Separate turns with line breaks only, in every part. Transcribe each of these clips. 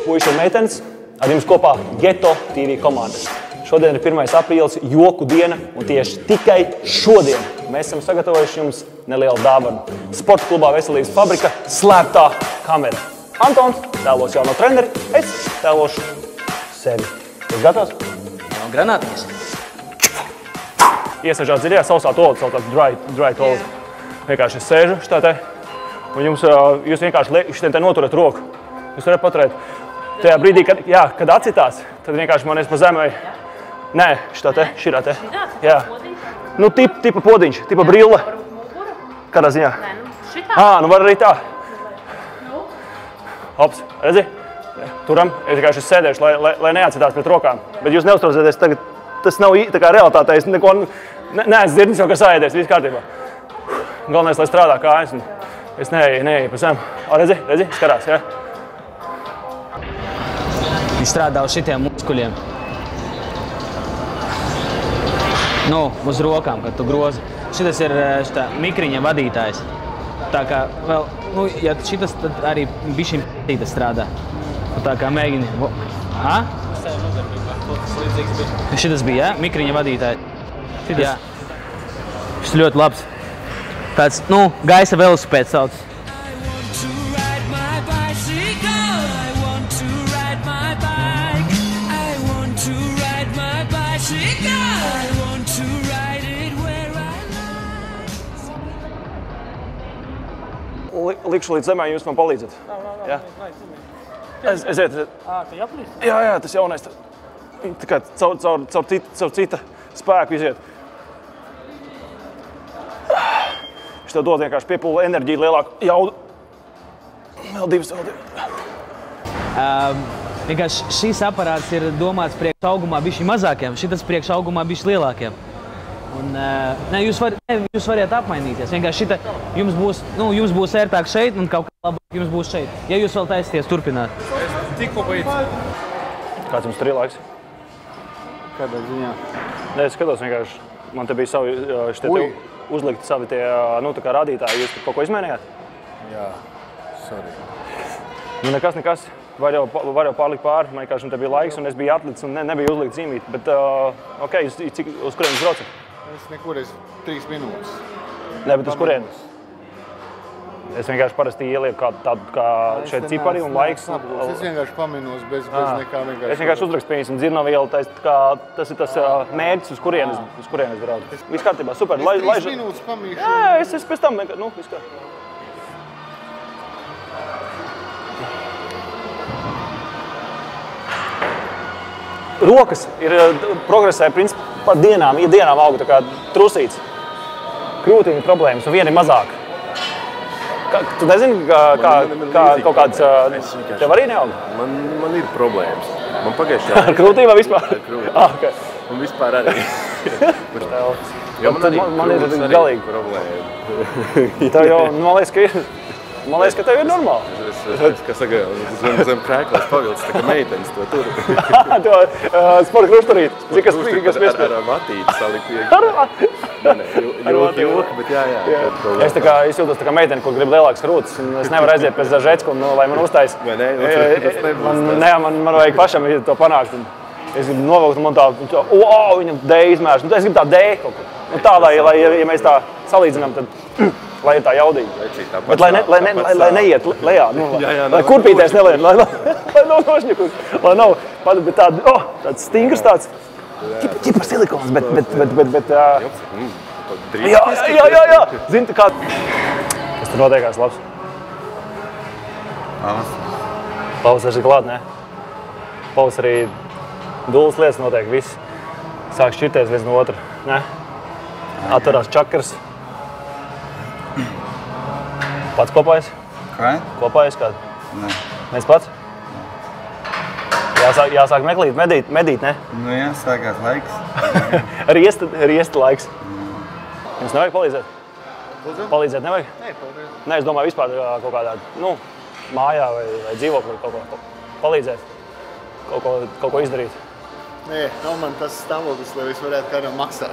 Puiši un meitenes, ar jums kopā Geto TV komanda. Šodien ir 1. aprīlis, joku diena, un tieši tikai šodien mēs esam sagatavojuši jums nelielu dāvanu. Sporta klubā Veselības fabrika slēptā kamera. Antons tēlos jauno treneri, es tēlošu sevi. Esi gatavs?
Nav granātiņas.
Iesažāt dziļajā sausā toaleta, saucās dry toilet. Vienkārši es sēžu šitā te, un jūs vienkārši šitiem te noturat roku. Jūs varat paturēt. Tajā brīdī, kad acitās, tad vienkārši man pa zemi vai... Nē, šitā te. Jā. Nu, tipa podiņš, tipa brille. Kādā ziņā?
Nē, nu šitā.
Nu var arī tā. Hops, redzi? Turam. Es vienkārši sēdēšu, lai neatcitās pret rokām. Bet jūs neuztraucieties tagad. Tas nav tā kā realitātē. Es neko neesmu dzirdis jau, ka sāēdies. Viss kārtībā. Galvenais, lai strādā kājas. Es neeju pa zem. Redzi? Skatās, jā?
Viņš strādā uz šitiem muskuļiem. Nu, uz rokām, kad tu grozi. Šitas ir šitā mikriņa vadītājs. Tā kā vēl, nu, ja šitas, tad arī bišķiņ p***tītas strādā. Tā kā mēģini... Ha? Šitas bija, jā? Mikriņa vadītājs. Šitas? Jā. Šis ļoti labs. Tāds, nu, gaisa velosipēds sauc.
Likšu līdz zemē, jūs man palīdzat. Aiziet.
Tu jāplīst?
Jā, tas jaunais. Tā kā caur cita spēku iziet. Viņš tev dod vienkārši piepūla enerģiju lielāku jaudu. Vēl divas.
Vienkārši šīs aparāts ir domāts priekš augumā bišķi mazākiem, šitas priekš augumā bišķi lielākiem. Un, jūs variet apmainīties. Vienkārši šita jums būs ērtāk šeit un kaut kā labāk jums būs šeit. Ja jūs vēl taisties turpināt.
Es tikko beidzu.
Kāds jums tur ir laiks?
Kādā ziņā?
Nē, es skatos vienkārši. Man te bija savi uzlikti savi tie, nu, tā kā rādītāji. Jūs kaut ko izmainījāt?
Jā, sorry.
Nu, nekas. Var jau pārlikt pāri. Man vienkārši te bija laiks un es biju atlicis un nebija uzlikt zīmīt. Bet, ok, uz kurien jūs braucat?
Es nekur 3 minūtes.
Nē, bet uz kurien? Es vienkārši parasti ielieku tādu kā šeit cipari un laiks.
Es vienkārši paminos bez nekā vienkārši.
Es vienkārši uzrakstu, piemēram, dzirnavielu, tas ir tas mērķis, uz kurien es braucu. Viss kārtībā, super.
Es 3 minūtes pamīšu.
Jā, es pēc tam, nu, viss kārtībā. Rokas ir progresē, principā, pa dienām auga tā kā trusīts. Krūtīņu problēmas, un viena ir mazāka. Tu nezini, kā kaut kāds tev arī neauga?
Man ir problēmas. Man pagājušajā...
Ar krūtīm vai vispār?
Ar krūtīm.
Okay.
Un vispār arī.
Man ir galīgi
problēma.
Tev jau, man liekas, ka tev ir normāli.
Es kā saka, zem krēklās pavilcis, tā kā meitenes to tur.
To sporta krušturīt.
Ar matīti salikt. Joki, bet jā.
Es jūtos tā kā meiteni, kur grib lielākas krūtis. Es nevaru aiziet pēc žēcku, lai man uztais.
Vai ne? Tas nebūs tas.
Man vajag pašam to panākt. Es gribu novilkt, un man tā, viņam D izmērs. Es gribu tā D kaut ko. Tā, lai, ja mēs tā salīdzinām, tad... Lai ir tā jaudīga. Bet lai neiet lejā. Lai kurpīties neliet. Lai nav nošņakurs. Lai nav tāds stingrs tāds. Ķipa silikons, bet... Jā. Zini, kā... Kas tur notiekās labs? Pavasars ir klāt, ne? Pavasarī dulles lietas notiek, viss. Sāk šķirties viens no otra, ne? Atverās čakars. Pats kopājies?
Kā?
Kopājies kādu?
Nē.
Mēs pats? Jāsāk medīt, ne?
Nu jā, sākās laiks.
Riesta laiks. Jums nevajag palīdzēt? Palīdzēt nevajag?
Nē, paldies.
Nē, es domāju vispār kaut kādā, mājā vai dzīvoklī kaut ko palīdzēt. Kaut ko izdarīt.
Nē, nav man tas stāvoklis, lai es varētu kādam maksāt.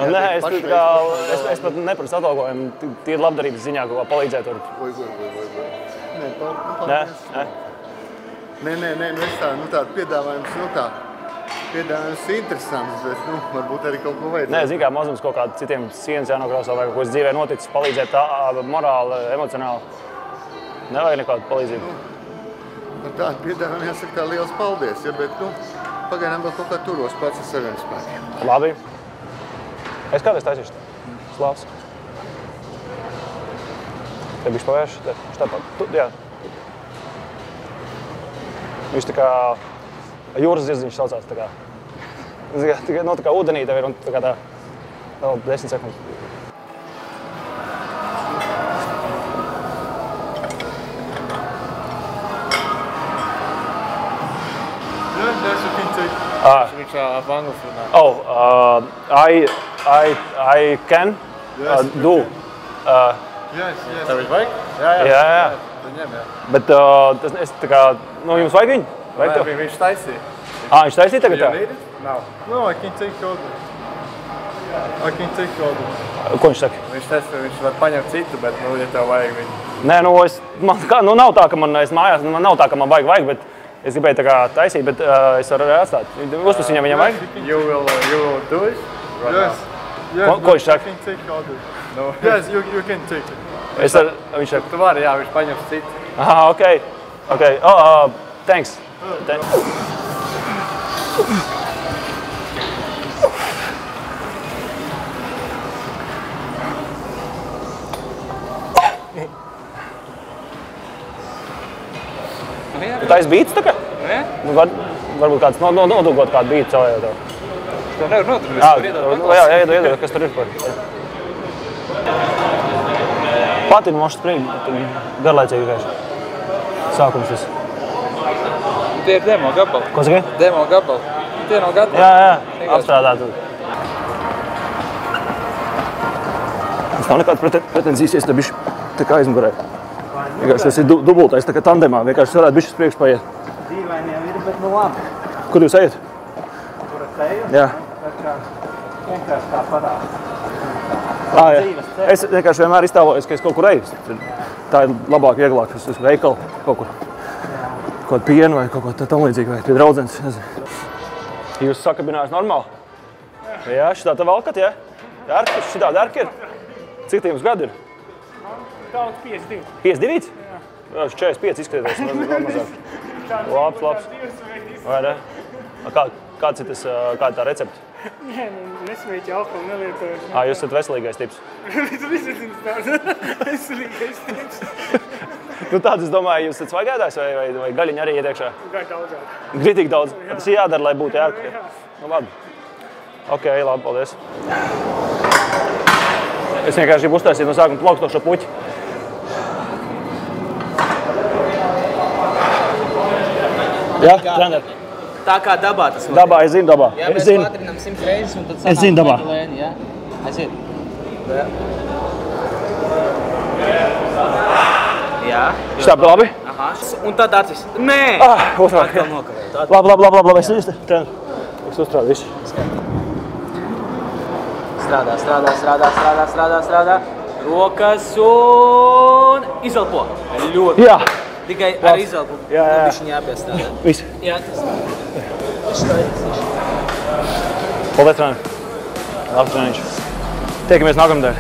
Nē, es pat neprasu atalgojumu. Tīri labdarības ziņā kaut kā palīdzēt.
paldies. Nē, nu es tādu piedāvājums, piedāvājums interesants, bet, varbūt arī kaut ko vajadzētu.
Nē, zini kā, mazums kaut kādu citiem sienas jānokrāso vai kaut ko dzīvē noticis, palīdzēt tā, morāli, emocionāli. Nevajag nekādu palīdzību.
Par tādu piedāvājumu jāsaka tā liels paldies, ja, bet, pagaidām vēl kaut kā turos pats ar saviem spēkiem.
Labi. Es kādreiz taisīšu slāvs. Te bišķi pavērš, tāpat, jā. Viņš tā kā jūras zirdziņš saucās, tā kā. Tā kā ūdenī tev ir un tā kā tā vēl 10 sekundes.
Which Angles for now?
Oh, I can do.
Yes.
Tev ir vajag?
Jā.
Viņiem, jā.
Bet es tā kā, jums vajag viņu? Vai tev?
Viņš taisīja.
Viņš taisīja tagad tā?
No, I can take order.
Ko viņš saka?
Viņš var paņemt citu, bet, ja tev vajag viņu.
Nē, nav tā, ka man mājās, nav tā, ka man vajag, bet es gribēju tā kā taisīt, bet es varu arī atstāt. Uzpus viņam vajag?
You will do it?
Yes.
Ko viņš saka?
No.
Yes, you can take it.
Viņš saka,
Tu vari, jā, viņš paņems citu.
ok. Oh, thanks. Tu taisi bīts tā kā?
Nē?
Varbūt kāds nodūgot kādu bītu savējā tev.
To nevar noturēt.
Jā, iedod, kas tur ir par. Patīk mošas priekš, garlaicīgākais. Sākums tas.
Tie ir demo gabali.
Ko saki?
Demo gabali. Tie nav gatavi.
Jā, apstrādāt. Mums nav nekādas pretenzijas, ja bišķi tā kā aizmugurē. Vienkārši tas ir dubultais, tā kā tandemā. Vienkārši varētu bišķi uz priekšu paiet.
Dīvainiem ir, bet labi.
Kur jūs ejat?
Kur es eju?
Jā.
Tā kā vienkārši tā parāda.
Es vienkārši vienmēr iztēlojos, ka es kaut kur eju. Tā ir labāk, vieglāk, es esmu veikali kaut kur. Kaut kādu pienu vai kaut ko tam līdzīgi, vai pie draudzenes. Jūs sakabinājāt normāli? Jā, šitā te valkat, jā? Šitā dērka ir? Cik jums gadi ir?
Daudz 52.
52? Jā. 45 izskatās, vēl mazāk. Labs. Vai ne? Kāds ir tas, kāda tā recepte?
Nē, nesmēķi alkoholu, nelietoju.
Jūs esat veselīgais tips?
Tu visi zini tāds veselīgais tips.
Tāds, es domāju, jūs esat svaigādājs vai gaļiņa arī iet iekšā?
Gaļ daudzāk.
Gritīgi daudz. Tas ir jādara, lai būtu jārka. Nu, labi. Ok, labi, paldies. Es vienkārši gribu uztaisīt no sākuma plaukstošo puķi. Jā, trener.
Tā kā dabā tas var.
Dabā, es zinu dabā.
Jā, mēs pātrinām 100 reizes un tad
Es zinu dabā.
lēni, jā? Aiziet. Jā.
Štāp, labi?
Aha. Un tad acis. Nē!
Otrāk.
Atkal nokavēju.
Labi. Es īsti. Trener. Es uzstrādu visu.
Strādā. Rokas un izelpo. Ļoti.
Jā.
Tikai ar izelpu.
Jā.
Bišķiņ jāpiestrādā.
Viss.
Jā, tas.
Paldies, trener. Labi, treniņš. Tiekamies nākamnedēļ.